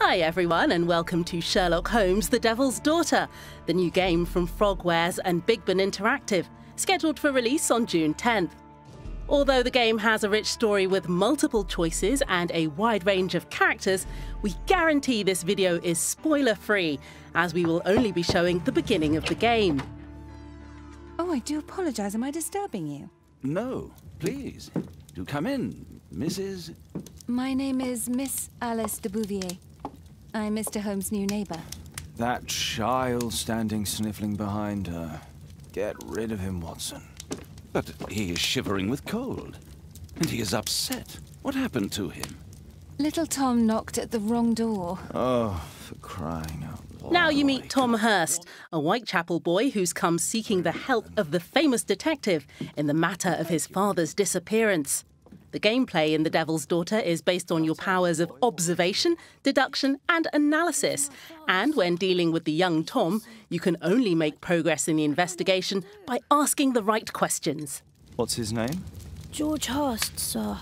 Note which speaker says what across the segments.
Speaker 1: Hi everyone and welcome to Sherlock Holmes, The Devil's Daughter, the new game from Frogwares and Big Ben Interactive, scheduled for release on June 10th. Although the game has a rich story with multiple choices and a wide range of characters, we guarantee this video is spoiler-free, as we will only be showing the beginning of the game.
Speaker 2: Oh, I do apologise. Am I disturbing you?
Speaker 3: No, please. Do come in, Mrs.
Speaker 2: My name is Miss Alice de Bouvier. I'm Mr. Holmes' new neighbour.
Speaker 3: That child standing sniffling behind her. Get rid of him, Watson. But he is shivering with cold. And he is upset. What happened to him?
Speaker 2: Little Tom knocked at the wrong door.
Speaker 3: Oh, for crying out loud.
Speaker 1: Now you meet Tom Hurst, a Whitechapel boy who's come seeking the help of the famous detective in the matter of his father's disappearance. The gameplay in The Devil's Daughter is based on your powers of observation, deduction and analysis. And when dealing with the young Tom, you can only make progress in the investigation by asking the right questions.
Speaker 3: What's his name?
Speaker 4: George Hurst, sir.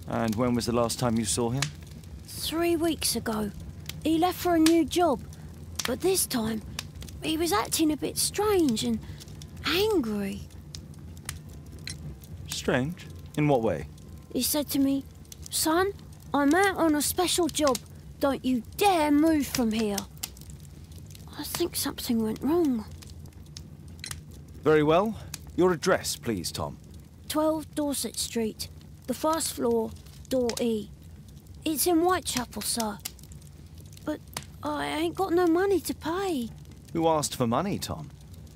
Speaker 3: And when was the last time you saw him?
Speaker 4: 3 weeks ago. He left for a new job, but this time he was acting a bit strange and angry.
Speaker 3: Strange? In what way?
Speaker 4: He said to me, "Son, I'm out on a special job. Don't you dare move from here." I think something went wrong.
Speaker 3: Very well. Your address, please, Tom.
Speaker 4: 12 Dorset Street, the first floor, door E. It's in Whitechapel, sir. But I ain't got no money to pay.
Speaker 3: Who asked for money, Tom?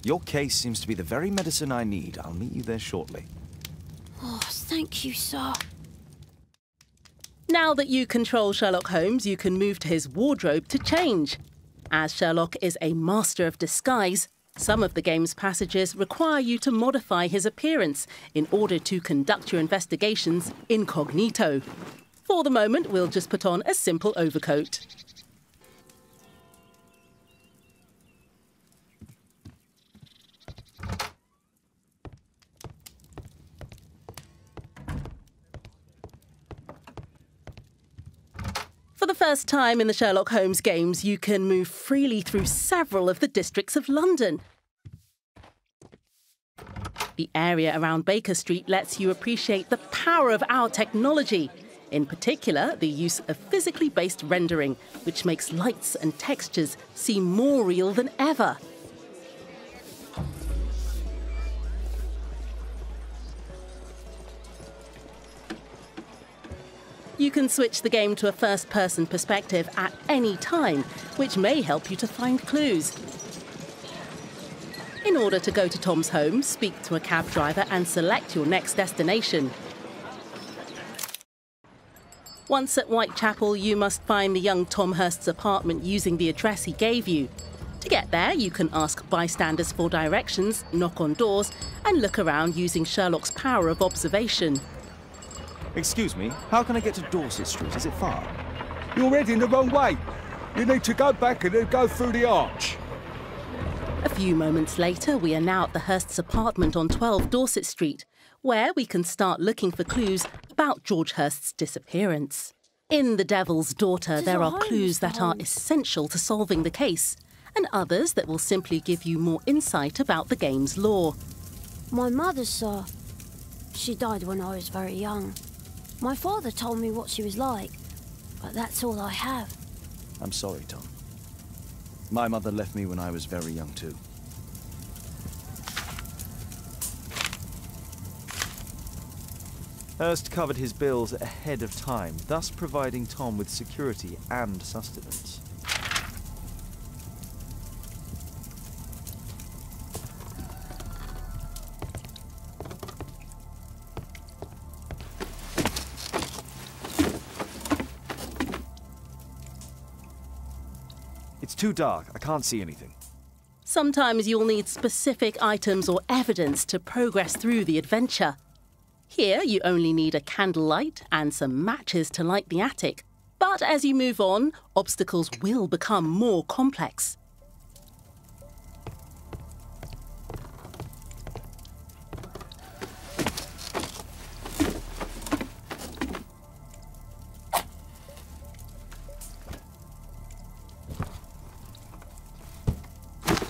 Speaker 3: Your case seems to be the very medicine I need. I'll meet you there shortly.
Speaker 4: Oh, thank you, sir.
Speaker 1: Now that you control Sherlock Holmes, you can move to his wardrobe to change. As Sherlock is a master of disguise, some of the game's passages require you to modify his appearance in order to conduct your investigations incognito. For the moment, we'll just put on a simple overcoat. For the first time in the Sherlock Holmes games, you can move freely through several of the districts of London. The area around Baker Street lets you appreciate the power of our technology, in particular the use of physically based rendering, which makes lights and textures seem more real than ever. You can switch the game to a first-person perspective at any time, which may help you to find clues. In order to go to Tom's home, speak to a cab driver and select your next destination. Once at Whitechapel, you must find the young Tom Hurst's apartment using the address he gave you. To get there, you can ask bystanders for directions, knock on doors, and look around using Sherlock's power of observation.
Speaker 3: Excuse me, how can I get to Dorset Street? Is it far?
Speaker 5: You're heading the wrong way. You need to go back and then go through the arch.
Speaker 1: A few moments later, we are now at the Hurst's apartment on 12 Dorset Street, where we can start looking for clues about George Hurst's disappearance. In The Devil's Daughter, there are clues that are essential to solving the case, and others that will simply give you more insight about the game's lore.
Speaker 4: My mother, sir. She died when I was very young. My father told me what she was like, but that's all I have.
Speaker 3: I'm sorry, Tom. My mother left me when I was very young, too. Hurst covered his bills ahead of time, thus providing Tom with security and sustenance. It's too dark. I can't see anything.
Speaker 1: Sometimes you'll need specific items or evidence to progress through the adventure. Here, you only need a candlelight and some matches to light the attic. But as you move on, obstacles will become more complex.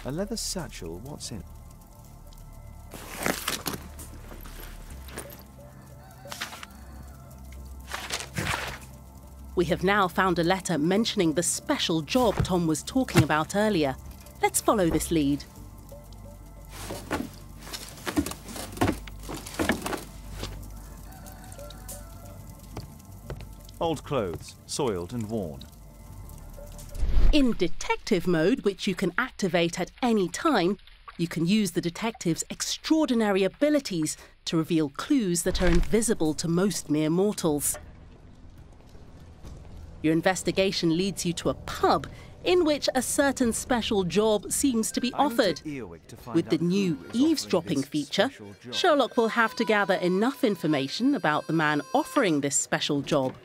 Speaker 6: A leather satchel, what's in?
Speaker 1: We have now found a letter mentioning the special job Tom was talking about earlier. Let's follow this lead.
Speaker 6: Old clothes, soiled and worn.
Speaker 1: In detective mode, which you can activate at any time, you can use the detective's extraordinary abilities to reveal clues that are invisible to most mere mortals. Your investigation leads you to a pub in which a certain special job seems to be offered. With the new eavesdropping feature, Sherlock will have to gather enough information about the man offering this special job.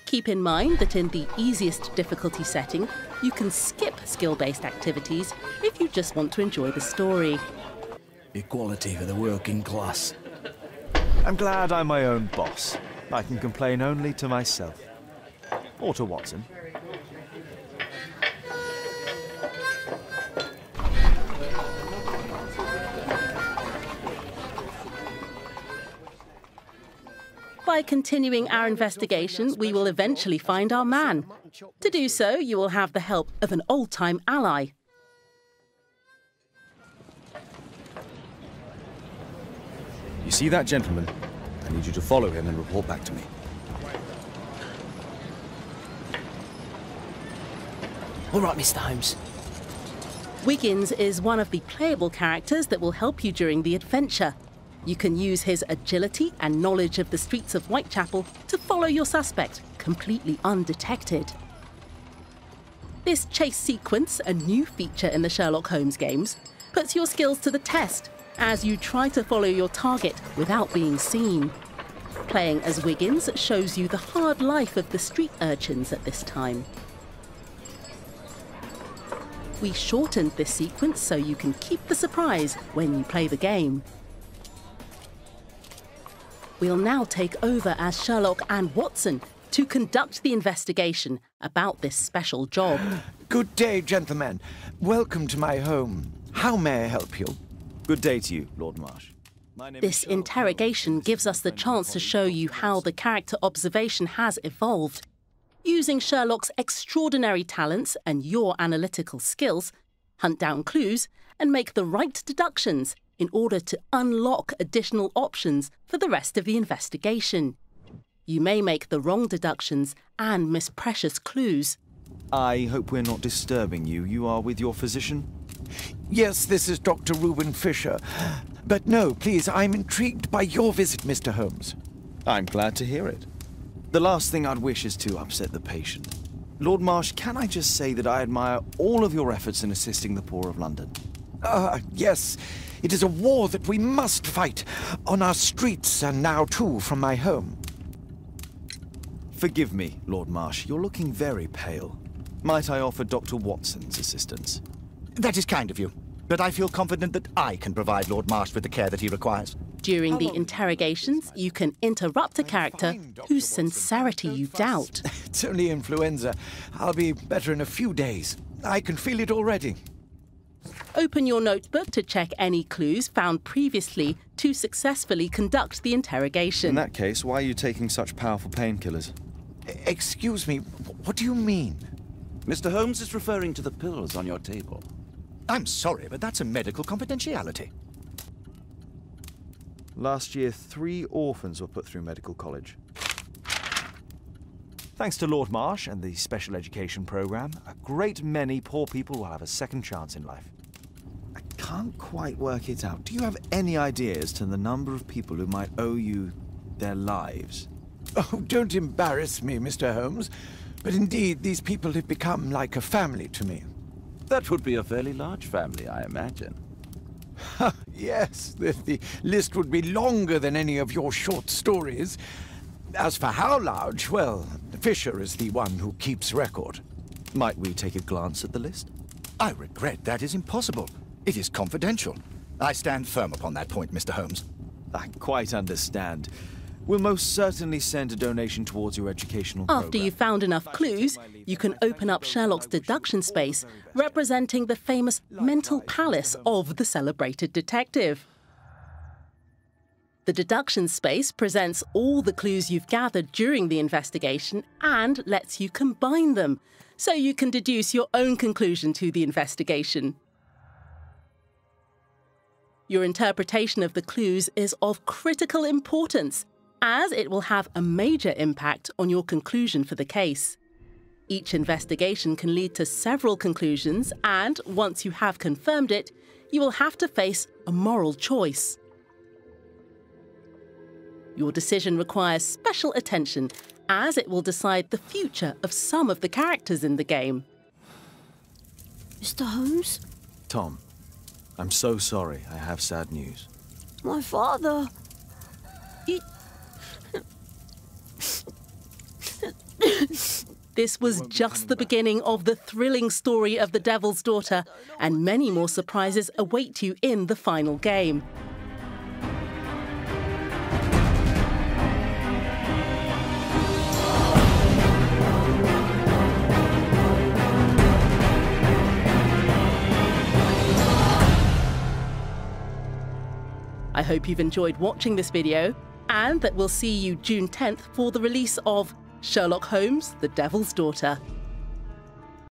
Speaker 1: Keep in mind that in the easiest difficulty setting, you can skip skill-based activities if you just want to enjoy the story.
Speaker 7: Equality for the working class.
Speaker 6: I'm glad I'm my own boss. I can complain only to myself. Or to Watson.
Speaker 1: By continuing our investigation, we will eventually find our man. To do so, you will have the help of an old-time ally.
Speaker 7: You see that gentleman? I need you to follow him and report back to me.
Speaker 8: All right, Mr. Holmes.
Speaker 1: Wiggins is one of the playable characters that will help you during the adventure. You can use his agility and knowledge of the streets of Whitechapel to follow your suspect, completely undetected. This chase sequence, a new feature in the Sherlock Holmes games, puts your skills to the test as you try to follow your target without being seen. Playing as Wiggins shows you the hard life of the street urchins at this time. We shortened this sequence so you can keep the surprise when you play the game. We'll now take over as Sherlock and Watson to conduct the investigation about this special job.
Speaker 9: Good day, gentlemen. Welcome to my home. How may I help you?
Speaker 6: Good day to you, Lord Marsh.
Speaker 1: This interrogation gives us the chance to show you how the character observation has evolved. Using Sherlock's extraordinary talents and your analytical skills, hunt down clues and make the right deductions in order to unlock additional options for the rest of the investigation. You may make the wrong deductions and miss precious clues.
Speaker 6: I hope we're not disturbing you. You are with your physician?
Speaker 9: Yes, this is Dr. Reuben Fisher. But no, please, I'm intrigued by your visit, Mr. Holmes.
Speaker 6: I'm glad to hear it. The last thing I'd wish is to upset the patient. Lord Marsh, can I just say that I admire all of your efforts in assisting the poor of London?
Speaker 9: Yes. It is a war that we must fight, on our streets and now too from my home.
Speaker 6: Forgive me, Lord Marsh, you're looking very pale. Might I offer Dr. Watson's assistance?
Speaker 10: That is kind of you, but I feel confident that I can provide Lord Marsh with the care that he requires.
Speaker 1: During the interrogations, you can interrupt a character whose sincerity you doubt.
Speaker 9: It's only influenza. I'll be better in a few days. I can feel it already.
Speaker 1: Open your notebook to check any clues found previously to successfully conduct the interrogation.
Speaker 6: In that case, why are you taking such powerful painkillers?
Speaker 9: Excuse me, what do you mean?
Speaker 3: Mr. Holmes is referring to the pills on your table.
Speaker 10: I'm sorry, but that's a medical confidentiality.
Speaker 6: Last year, 3 orphans were put through medical college. Thanks to Lord Marsh and the special education program, a great many poor people will have a second chance in life. I can't quite work it out. Do you have any idea as to the number of people who might owe you their lives?
Speaker 9: Oh, don't embarrass me, Mr. Holmes. But indeed, these people have become like a family to me.
Speaker 3: That would be a fairly large family, I imagine.
Speaker 9: Yes, the list would be longer than any of your short stories. As for how large, well, Fisher is the one who keeps record.
Speaker 6: Might we take a glance at the list?
Speaker 10: I regret that is impossible. It is confidential. I stand firm upon that point, Mr. Holmes.
Speaker 6: I quite understand. We'll most certainly send a donation towards your educational program.
Speaker 1: After you've found enough clues, you can open up Sherlock's deduction space, representing the famous mental palace of the celebrated detective. The deduction space presents all the clues you've gathered during the investigation and lets you combine them, so you can deduce your own conclusion to the investigation. Your interpretation of the clues is of critical importance, as it will have a major impact on your conclusion for the case. Each investigation can lead to several conclusions, and once you have confirmed it, you will have to face a moral choice. Your decision requires special attention, as it will decide the future of some of the characters in the game.
Speaker 4: Mr. Holmes?
Speaker 6: Tom, I'm so sorry. I have sad news.
Speaker 4: My father...
Speaker 1: This was just the beginning of the thrilling story of the Devil's Daughter, and many more surprises await you in the final game. I hope you've enjoyed watching this video, and that we'll see you June 10th for the release of Sherlock Holmes, The Devil's Daughter.